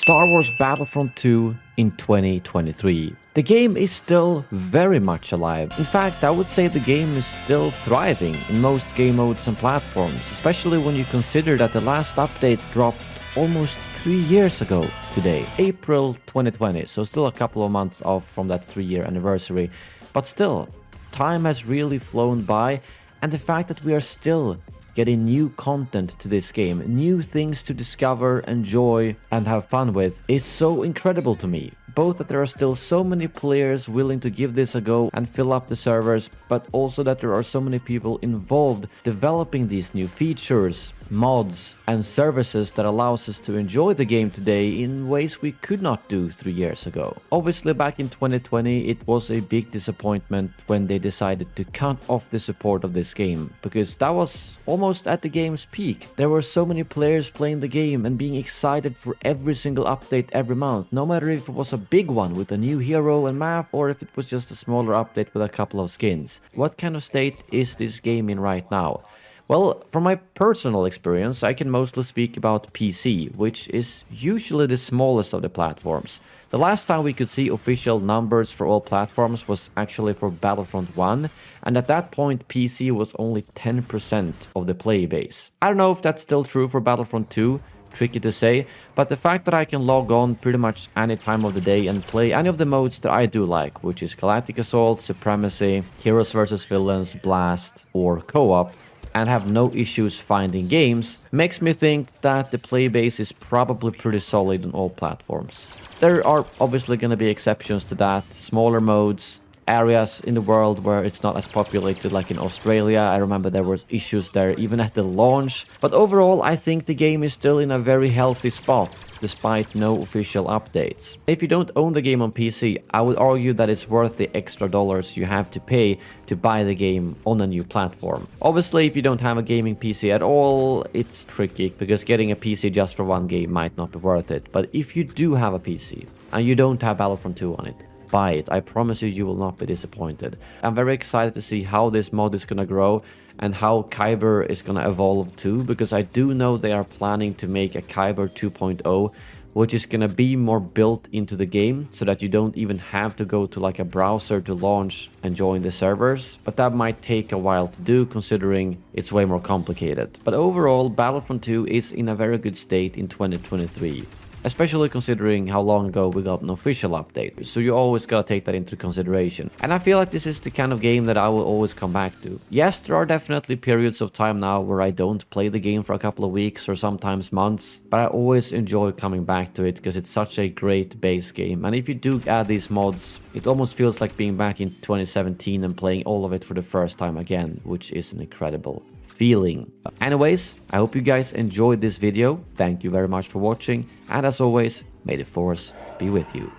Star Wars Battlefront 2 in 2023. The game is still very much alive. In fact, I would say the game is still thriving in most game modes and platforms, especially when you consider that the last update dropped almost 3 years ago today, April 2020, so still a couple of months off from that 3-year anniversary. But still, time has really flown by, and the fact that we are still getting new content to this game, new things to discover, enjoy, and have fun with is so incredible to me. Both that there are still so many players willing to give this a go and fill up the servers, but also that there are so many people involved developing these new features, mods, and services that allows us to enjoy the game today in ways we could not do 3 years ago. Obviously, back in 2020, it was a big disappointment when they decided to cut off the support of this game, because that was almost at the game's peak. There were so many players playing the game and being excited for every single update every month, no matter if it was a big one with a new hero and map or if it was just a smaller update with a couple of skins. What kind of state is this game in right now? Well, from my personal experience, I can mostly speak about PC, which is usually the smallest of the platforms. The last time we could see official numbers for all platforms was actually for Battlefront 1, and at that point PC was only 10% of the player base. I don't know if that's still true for Battlefront 2, tricky to say, but the fact that I can log on pretty much any time of the day and play any of the modes that I do like, which is Galactic Assault, Supremacy, Heroes vs Villains, Blast, or Co-op, and have no issues finding games, makes me think that the play base is probably pretty solid on all platforms. There are obviously going to be exceptions to that, smaller modes, areas in the world where it's not as populated like in Australia. I remember there were issues there even at the launch. But overall, I think the game is still in a very healthy spot, despite no official updates. If you don't own the game on PC, I would argue that it's worth the extra dollars you have to pay to buy the game on a new platform. Obviously, if you don't have a gaming PC at all, it's tricky, because getting a PC just for one game might not be worth it. But if you do have a PC, and you don't have Battlefront 2 on it, buy it. I promise you, you will not be disappointed. I'm very excited to see how this mod is gonna grow and how Kyber is gonna evolve too, because I do know they are planning to make a Kyber 2.0, which is gonna be more built into the game so that you don't even have to go to like a browser to launch and join the servers. But that might take a while to do, considering it's way more complicated. But overall, Battlefront 2 is in a very good state in 2023. Especially considering how long ago we got an official update, so you always gotta take that into consideration. And I feel like this is the kind of game that I will always come back to. Yes, there are definitely periods of time now where I don't play the game for a couple of weeks or sometimes months, but I always enjoy coming back to it because it's such a great base game. And if you do add these mods, it almost feels like being back in 2017 and playing all of it for the first time again, which is an incredible feeling. Anyways, I hope you guys enjoyed this video. Thank you very much for watching, and as always, may the force be with you.